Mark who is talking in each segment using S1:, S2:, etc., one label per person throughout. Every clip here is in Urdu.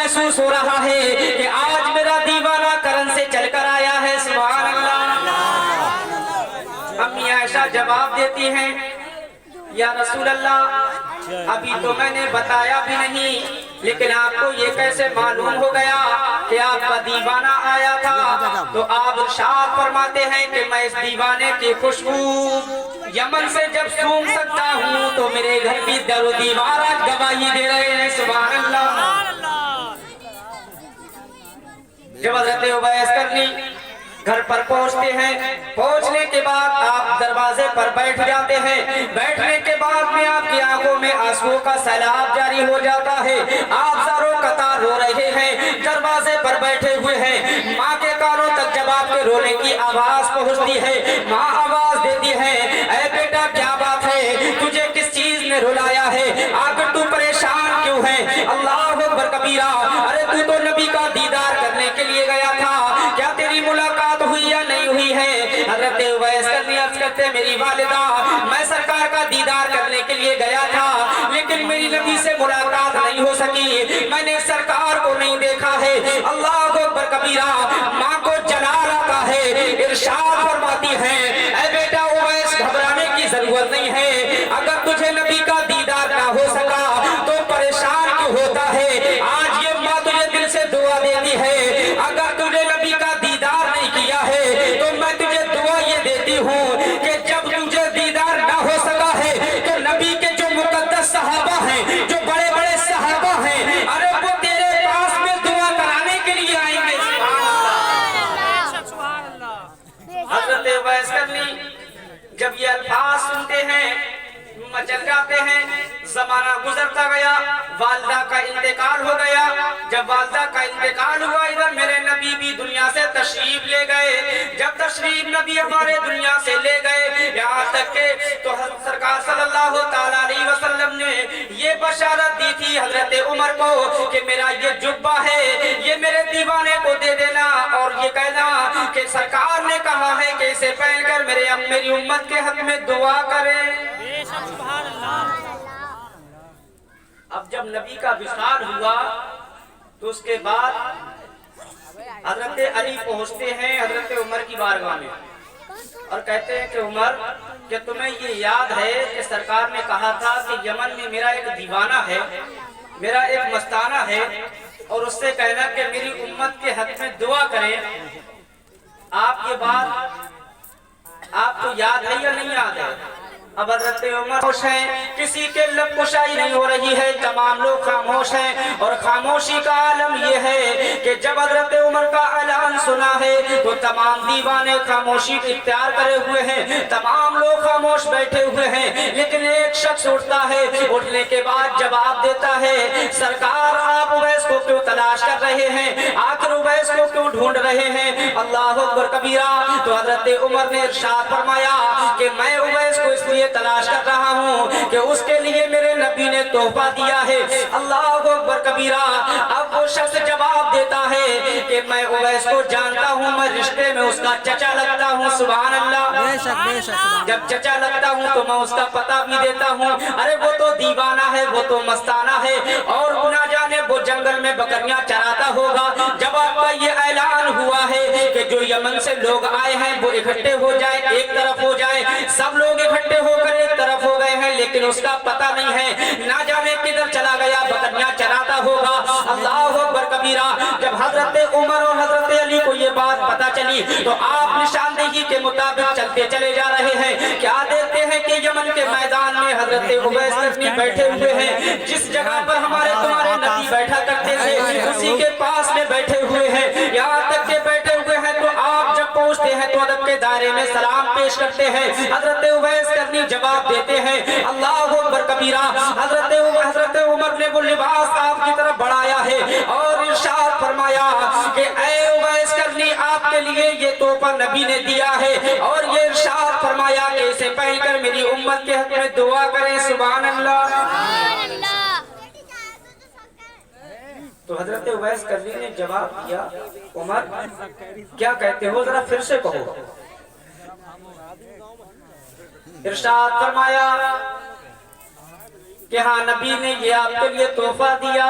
S1: محسوس ہو رہا ہے کہ آج میرا دیوانہ کرن سے چل کر آیا ہے. سبحان اللہ. امی عائشہ جواب دیتی ہیں یا رسول اللہ ابھی تو میں نے بتایا بھی نہیں لیکن آپ کو یہ کیسے معلوم ہو گیا کہ آپ کا دیوانہ آیا تھا؟ تو آپ ارشاد فرماتے ہیں کہ میں اس دیوانے کی خوشبو یمن سے جب سونگ سکتا ہوں تو میرے گھر کی در و دیوار آج گواہی دے رہے ہیں. سبحان اللہ. جب حضرت اویس کرنی گھر پر پہنچتے ہیں, پہنچنے کے بعد آپ دروازے پر بیٹھ جاتے ہیں. بیٹھنے کے بعد میں آپ کی آنکھوں میں آنسو کا سیلاب جاری ہو جاتا ہے. آپ زاروں قطار رو رہے ہیں, دروازے پر بیٹھے ہوئے ہیں. ماں کے کانوں تک جب آپ کے رونے کی آواز پہنچتی ہے, ماں آواز دیتی ہے اے بیٹا کیا بات ہے, تجھے کس چیز نے رلایا ہے, آخر تو پریشان کیوں ہے؟ اللہ اکبر کبیرہ. ارے تو نبی کا دیدار کرنے کے لیے گیا تھا, کیا تیری ملاقات ہوئی یا نہیں ہوئی ہے؟ حضرت اویس کرنی عرض کرتے میری والدہ میں سرکار کا دیدار کرنے کے لیے گیا تھا لیکن میری نبی سے ملاقات نہیں ہو سکی, میں نے سرکار کو نہیں دیکھا ہے. اللہ اکبر کبیرہ. ماں کو جلال آتا ہے, ارشاد فرماتی ہے اے بیٹا اویس گھبرانے کی ضرورت نہیں ہے, اگر تجھے نبی کا دیدار نہ ہو سکا تو پریشان کیوں ہوتا ہے؟ آج یہ ماں تجھے دل سے دعا دیتی ہے, اگر تجھے نبی کا دیدار نہیں کیا ہے تو میں تجھے دعا یہ دیتی ہوں کہ جب تجھے دیدار نہ ہو سکا ہے تو نبی کے جو مقدس صحابہ ہیں, جو بڑے بڑے صحابہ ہیں, ارے وہ تیرے پاس میں دعا کرانے کے لیے آئیں گے. حضرت اویس کرنی جب یہ الفاظ سنتے ہیں مچل جاتے ہیں. زمانہ گزرتا گیا, والدہ کا انتقال ہو گیا. جب والدہ کا انتقال ہوا ادھر میرے نبی بھی دنیا سے تشریف لے گئے. جب تشریف نبی ہمارے دنیا سے لے گئے یہاں تک کہ تو سرکار صلی اللہ تعالیٰ علیہ وسلم نے یہ بشارت دی تھی حضرت عمر کو کہ میرا یہ جبہ ہے یہ میرے دیوانے کو دے دینا اور یہ کہنا کہ سرکار نے کہا ہے کہ اسے پہن کر میری امت کے حق میں دعا کریں. اب جب نبی کا وصال ہوا تو اس کے بعد حضرت علی پہنچتے ہیں حضرت عمر کی بارگاہ میں اور کہتے ہیں کہ عمر کہ تمہیں یہ یاد ہے کہ سرکار نے کہا تھا کہ یمن میں میرا ایک دیوانہ ہے, میرا ایک مستانہ ہے, اور اس سے کہنا کہ میری امت کے حق میں دعا کریں. آپ یہ بات آپ کو یاد ہے یا نہیں یاد ہے؟ اب حضرت عمر خاموش ہیں, کسی کے لب کشائی نہیں ہو رہی ہے, تمام لوگ خاموش ہیں. اور خاموشی کا عالم یہ ہے کہ جب حضرت عمر کا اعلان سنا ہے تو تمام دیوانے خاموشی اختیار کرے ہوئے ہیں, تمام لوگ خاموش بیٹھے ہوئے ہیں. لیکن ایک شخص اٹھتا ہے, اٹھنے کے بعد جواب دیتا ہے سرکار آپ اویس کو کیوں تلاش کر رہے ہیں, آخر اویس کو کیوں ڈھونڈ رہے ہیں؟ اللہ اکبر کبیرہ. تو حضرت عمر نے ارشاد فرمایا کہ میں اویس کو اس لیے تلاش کر رہا ہوں کہ اس کے لیے میرے نبی نے تحفہ دیا ہے. اللہ اکبر کبیرہ. اب وہ شخص جواب دیتا ہے کہ میں اویس کو جانتا ہوں, میں رشتے میں اس کا چچا لگتا ہوں. سبحان اللہ. جب چچا لگتا ہوں تو میں اس کا پتہ بھی دیتا ہوں. ارے وہ تو دیوانہ ہے, وہ تو مستانہ ہے, اور نہ جانے وہ جنگل میں بکریاں چراتا ہوگا. جب آپ کا یہ اعلان ہوا ہے کہ جو یمن سے لوگ آئے ہیں وہ اکٹھے ہو جائیں, ایک طرف ہو جائیں, سب لوگ اکٹھے ہو کر ایک طرف ہو گئے ہیں لیکن اس کا پتہ نہیں ہے, نہ جانے کدھر چلا گیا, بکریاں چراتا ہوگا. اللہ اکبر کبیرہ. جب حضرت عمر اور حضرت علی کو یہ بات پتہ چلی تو آپ نشاندہی کے مطابق چلتے چلے جا رہے ہیں. کیا دیکھتے ہیں کہ یمن کے میدان میں حضرت اویس کرنی بیٹھے ہوئے ہیں, جس جگہ پر ہمارے تمہارے نبی بیٹھا کرتے تھے اسی کے پاس میں بیٹھے ہوئے ہیں. یہاں تک کہ بیٹھے ہوئے ہیں تو آپ جب پہنچتے ہیں تو ادب کے دائرے میں سلام پیش کرتے ہیں. حضرت اویس کرنی جواب دیتے ہیں اللہ اکبر کبیرہ. حضرت عمر نے وہ لباس آپ کی طرف بڑھایا ہے اور ارشاد فرمایا کہ اے اویس کرنی آپ کے لیے یہ تحفہ نبی نے دیا ہے, اور یہ ارشاد فرمایا کہ اسے پہن کر میری امت کے حق میں دعا کریں. سبحان اللہ. تو حضرت اویس کرنی نے جواب دیا عمر کیا کہتے ہو, ذرا پھر سے کہو. ارشاد فرمایا کہ ہاں نبی نے یہ آپ کے لیے تحفہ دیا,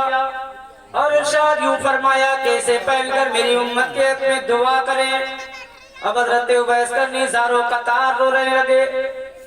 S1: اور ارشاد یوں فرمایا کیسے پہن کر میری امت کے حق میں دعا کریں. اب حضرت اویس کرنی زاروں قطار رو رہے لگے.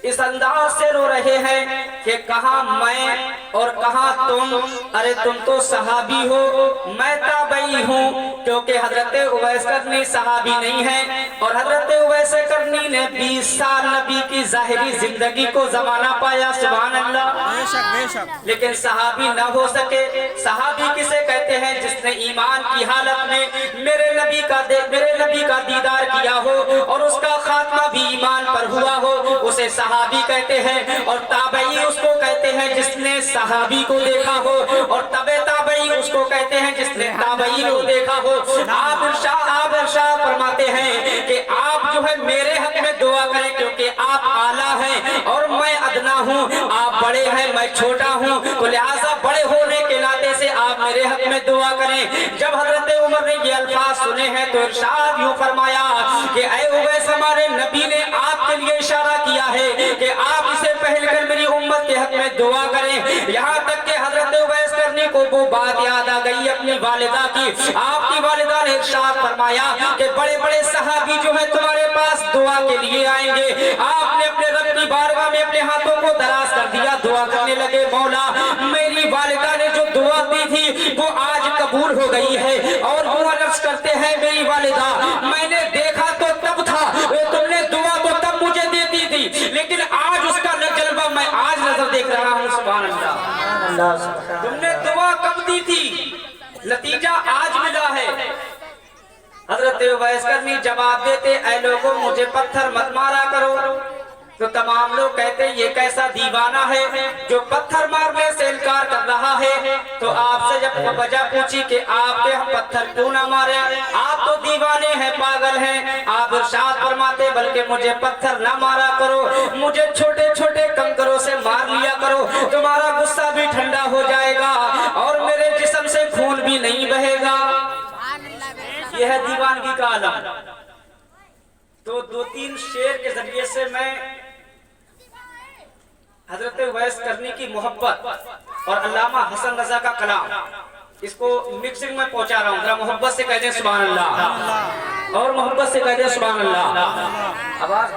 S1: اس انداز سے رو رہے ہیں کہ کہاں میں اور کہاں تم. ارے تم تو صحابی ہو, میں تابعی ہوں. کیونکہ حضرت اویس کرنی صحابی نہیں ہے اور حضرت اویس کرنی نے 20 سال نبی کی ظاہری زندگی کو زمانہ پایا. سبحان اللہ. لیکن صحابی نہ ہو سکے. صحابی کسے کہتے ہیں؟ جس نے ایمان کی حالت میں میرے نبی کا دیدار کیا ہو اور اس کا خاتمہ بھی ایمان پر ہوا ہو, اسے صحابی کہتے ہیں. اور تابعی اس کو کہتے ہیں جس نے صحابی کو دیکھا ہو, اور تبع تابعی اس کو کہتے ہیں جس نے تابعی کو دیکھا ہو. آپ ارشاد فرماتے ہیں کہ آپ جو ہے میرے حق میں دعا کریں کیونکہ آپ اعلیٰ ہیں اور میں ادنا ہوں. آپ بڑے ہیں, میں چھوٹا ہوں, تو لہٰذا بڑے ہونے کے ناطے سے آپ میرے حق میں دعا کریں. جب حضرت عمر نے یہ الفاظ سنے ہیں تو ارشاد یوں فرمایا کہ اے اویس, ہمارے نبی نے آپ کے لیے اشارہ کیا ہے کہ آپ اسے پہل کر میری امت کے حق میں دعا کریں. یہاں تک کہ حضرت اویس کرنی کو وہ بات یاد آ گئی اپنی والدہ کی. آپ کی والدہ نے ارشاد فرمایا کہ بڑے بڑے صحابی جو ہیں تمہارے پاس دعا کے لیے آئیں گے. آپ نے اپنے رب کی بارگاہ میں اپنے ہاتھوں کو دراز کر دیا, دعا کرنے لگے, مولا میری والدہ نے جو دعا دی تھی وہ آج قبول ہو گئی ہے. اور وہ عرض کرتے ہیں میری والدہ, میں نے دیکھا تو تب تھا, تم نے دعا تو تب مجھے دیتی تھی, لیکن آج اس کا جلوہ میں آج نظر دیکھ رہا ہوں. سبحان اللہ. تم نے دعا کب دی تھی, نتیجہ آج ملا ہے. حضرت اویس کرنی جواب دیتے, اے لوگوں مجھے پتھر مت مارا کرو. تو تمام لوگ کہتے یہ کیسا دیوانہ ہے جو پتھر مارنے سے انکار کر رہا ہے. تو آپ سے جب وجہ پوچھی کہ آپ کے ہم پتھر کیوں نہ مارے, آپ تو دیوانے ہیں, پاگل ہیں. آپ ارشاد فرماتے بلکہ مجھے پتھر نہ مارا کرو, مجھے چھوٹے چھوٹے کنکروں سے مار لیا کرو, تمہارا غصہ بھی ٹھنڈا ہو جائے گا اور میرے جسم سے خون بھی نہیں بہے گا. یہ ہے دیوانگی کا عالم. تو 2-3 شعر کے ذریعے سے میں حضرت اویس کرنی کی محبت اور علامہ حسن رضا کا کلام اس کو مکسنگ میں پہنچا رہا ہوں. ذرا محبت سے کہہ دیں سبحان اللہ, اور محبت سے کہہ دیں سبحان اللہ. آواز